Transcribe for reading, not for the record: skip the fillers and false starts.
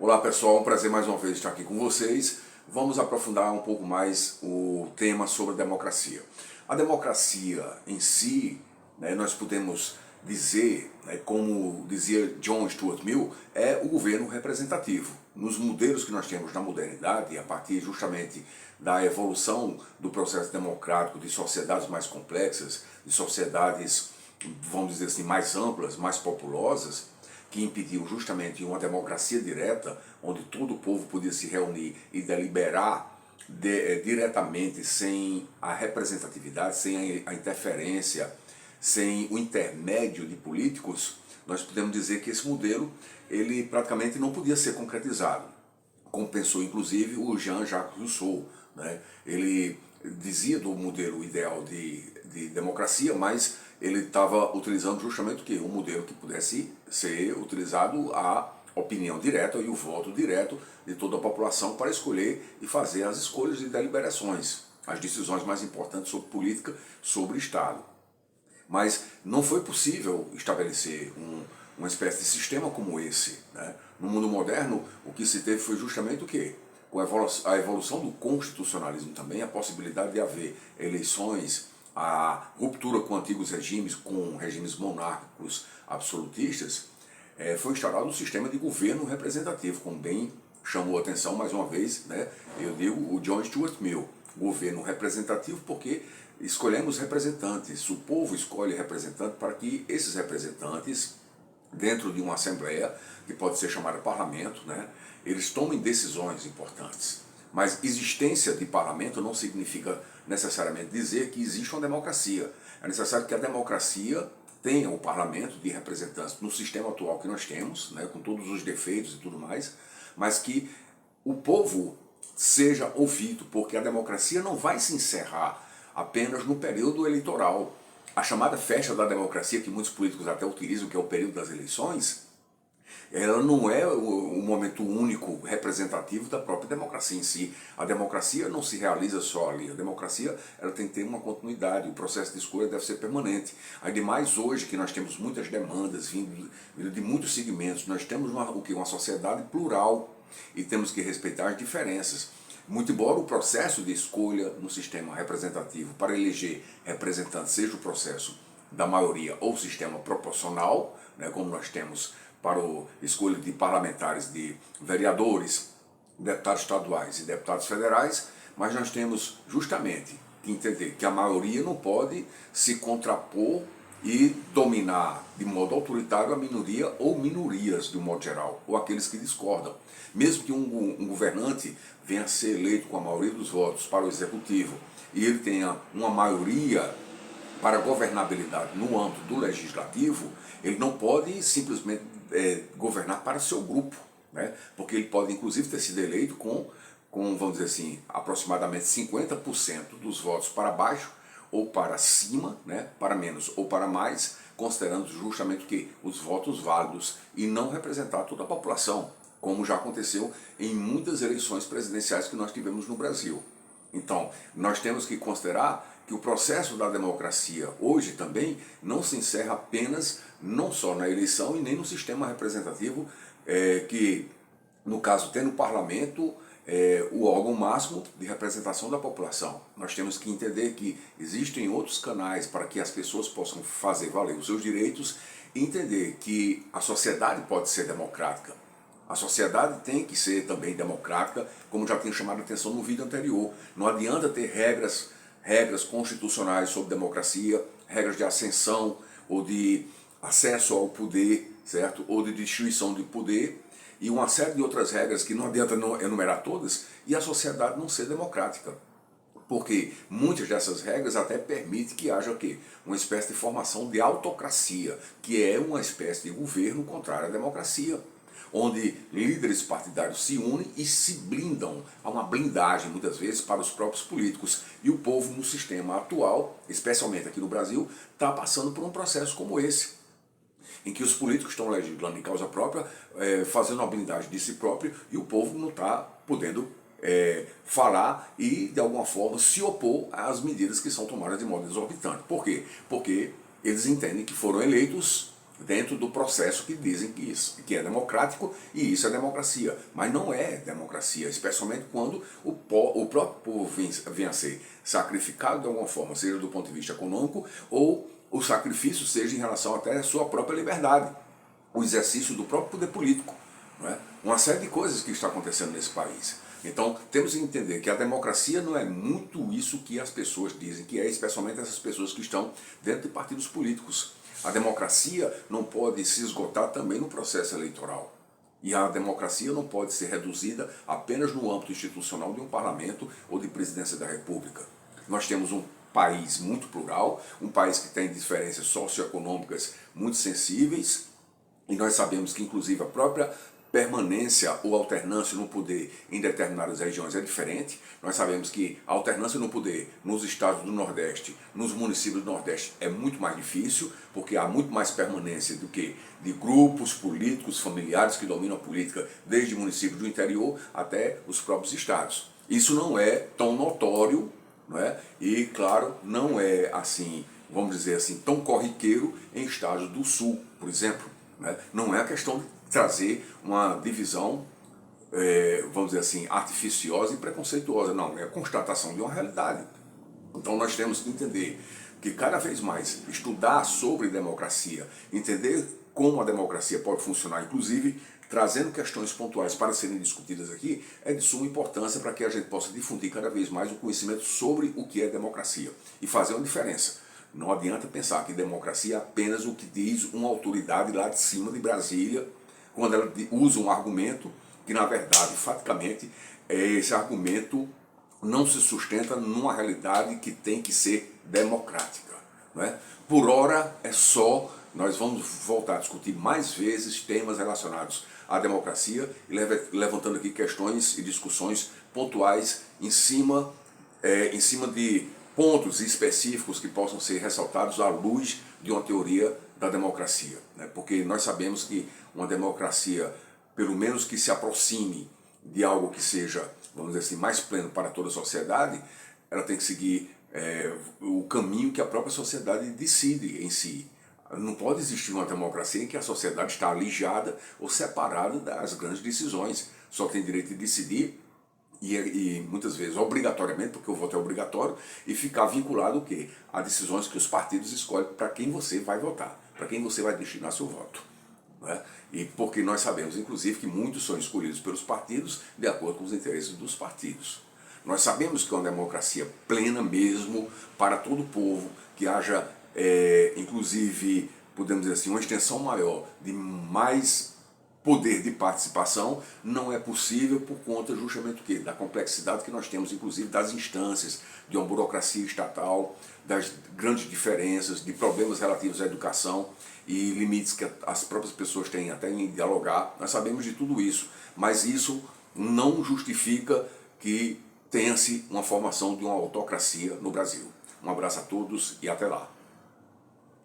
Olá pessoal, é um prazer mais uma vez estar aqui com vocês. Vamos aprofundar um pouco mais o tema sobre a democracia. A democracia em si, nós podemos dizer, como dizia John Stuart Mill, é o governo representativo. Nos modelos que nós temos na modernidade, a partir justamente da evolução do processo democrático de sociedades mais complexas, de sociedades, vamos dizer assim, mais amplas, mais populosas, que impediu justamente uma democracia direta, onde todo o povo podia se reunir e deliberar diretamente, sem a representatividade, sem a interferência, sem o intermédio de políticos. Nós podemos dizer que esse modelo ele praticamente não podia ser concretizado, como pensou inclusive o Jean-Jacques Rousseau. Ele dizia do modelo ideal de democracia, mas ele estava utilizando justamente o quê? Um modelo que pudesse ser utilizado a opinião direta e o voto direto de toda a população para escolher e fazer as escolhas e deliberações, as decisões mais importantes sobre política, sobre Estado. Mas não foi possível estabelecer uma espécie de sistema como esse. No mundo moderno, o que se teve foi justamente o quê? Com a evolução do constitucionalismo também, a possibilidade de haver eleições, a ruptura com antigos regimes, com regimes monárquicos absolutistas, foi instaurado um sistema de governo representativo, como bem chamou a atenção mais uma vez, eu digo o John Stuart Mill, governo representativo porque escolhemos representantes, o povo escolhe representantes para que esses representantes, dentro de uma assembleia, que pode ser chamada parlamento, eles tomem decisões importantes. Mas existência de parlamento não significa necessariamente dizer que existe uma democracia. É necessário que a democracia tenha o parlamento de representantes no sistema atual que nós temos, com todos os defeitos e tudo mais, mas que o povo seja ouvido, porque a democracia não vai se encerrar apenas no período eleitoral. A chamada festa da democracia, que muitos políticos até utilizam, que é o período das eleições, ela não é o momento único representativo da própria democracia em si. A democracia não se realiza só ali. A democracia ela tem que ter uma continuidade. O processo de escolha deve ser permanente. Ainda mais hoje que nós temos muitas demandas vindo de muitos segmentos. Nós temos uma sociedade plural e temos que respeitar as diferenças. Muito embora o processo de escolha no sistema representativo para eleger representantes seja o processo da maioria ou sistema proporcional, como nós temos para a escolha de parlamentares, de vereadores, deputados estaduais e deputados federais, mas nós temos justamente que entender que a maioria não pode se contrapor e dominar de modo autoritário a minoria ou minorias de um modo geral, ou aqueles que discordam. Mesmo que um governante venha a ser eleito com a maioria dos votos para o executivo e ele tenha uma maioria para a governabilidade no âmbito do legislativo, ele não pode simplesmente governar para seu grupo, porque ele pode inclusive ter sido eleito com, vamos dizer assim, aproximadamente 50% dos votos para baixo ou para cima, para menos ou para mais, considerando justamente que os votos válidos e não representar toda a população, como já aconteceu em muitas eleições presidenciais que nós tivemos no Brasil. Então, nós temos que considerar que o processo da democracia hoje também não se encerra apenas, não só na eleição e nem no sistema representativo, que, no caso, tem no parlamento o órgão máximo de representação da população. Nós temos que entender que existem outros canais para que as pessoas possam fazer valer os seus direitos e entender que a sociedade pode ser democrática. A sociedade tem que ser também democrática, como já tenho chamado a atenção no vídeo anterior. Não adianta ter regras constitucionais sobre democracia, regras de ascensão ou de acesso ao poder, certo? Ou de distribuição de poder, e uma série de outras regras que não adianta enumerar todas, e a sociedade não ser democrática. Porque muitas dessas regras até permitem que haja o quê? Uma espécie de formação de autocracia, que é uma espécie de governo contrário à democracia, onde líderes partidários se unem e se blindam. Há uma blindagem, muitas vezes, para os próprios políticos. E o povo, no sistema atual, especialmente aqui no Brasil, está passando por um processo como esse, em que os políticos estão legislando em causa própria, fazendo uma blindagem de si próprio, e o povo não está podendo falar e, de alguma forma, se opor às medidas que são tomadas de modo exorbitante. Por quê? Porque eles entendem que foram eleitos dentro do processo que dizem que é democrático, e isso é democracia. Mas não é democracia, especialmente quando o próprio povo vem a ser sacrificado de alguma forma, seja do ponto de vista econômico, ou o sacrifício seja em relação até à sua própria liberdade, o exercício do próprio poder político. Não é? Uma série de coisas que está acontecendo nesse país. Então, temos que entender que a democracia não é muito isso que as pessoas dizem que é, especialmente essas pessoas que estão dentro de partidos políticos. A democracia não pode se esgotar também no processo eleitoral. E a democracia não pode ser reduzida apenas no âmbito institucional de um parlamento ou de presidência da República. Nós temos um país muito plural, um país que tem diferenças socioeconômicas muito sensíveis, e nós sabemos que, inclusive, a própria permanência ou alternância no poder em determinadas regiões é diferente. Nós sabemos que a alternância no poder nos estados do Nordeste, nos municípios do Nordeste, é muito mais difícil, porque há muito mais permanência do que de grupos políticos, familiares que dominam a política, desde municípios do interior até os próprios estados. Isso não é tão notório, não é? E, claro, não é assim, vamos dizer assim, tão corriqueiro em estados do Sul, por exemplo. Não é a questão de trazer uma divisão, vamos dizer assim, artificiosa e preconceituosa. Não, é a constatação de uma realidade. Então nós temos que entender que cada vez mais estudar sobre democracia, entender como a democracia pode funcionar, inclusive trazendo questões pontuais para serem discutidas aqui, é de suma importância para que a gente possa difundir cada vez mais o conhecimento sobre o que é democracia e fazer uma diferença. Não adianta pensar que democracia é apenas o que diz uma autoridade lá de cima de Brasília, quando ela usa um argumento que, na verdade, faticamente, esse argumento não se sustenta numa realidade que tem que ser democrática. Não é? Por hora, é só, nós vamos voltar a discutir mais vezes temas relacionados à democracia e levantando aqui questões e discussões pontuais em cima de pontos específicos que possam ser ressaltados à luz de uma teoria da democracia. Né? Porque nós sabemos que uma democracia, pelo menos que se aproxime de algo que seja, vamos dizer assim, mais pleno para toda a sociedade, ela tem que seguir o caminho que a própria sociedade decide em si. Não pode existir uma democracia em que a sociedade está alijada ou separada das grandes decisões. Só tem direito de decidir e muitas vezes obrigatoriamente, porque o voto é obrigatório, e ficar vinculado o quê? A decisões que os partidos escolhem para quem você vai votar, para quem você vai destinar seu voto. Né? E porque nós sabemos, inclusive, que muitos são escolhidos pelos partidos de acordo com os interesses dos partidos. Nós sabemos que é uma democracia plena mesmo para todo o povo, que haja, inclusive, podemos dizer assim, uma extensão maior de mais poder de participação, não é possível por conta justamente do quê? Da complexidade que nós temos, inclusive, das instâncias, de uma burocracia estatal, das grandes diferenças, de problemas relativos à educação e limites que as próprias pessoas têm até em dialogar. Nós sabemos de tudo isso, mas isso não justifica que tenha-se uma formação de uma autocracia no Brasil. Um abraço a todos e até lá.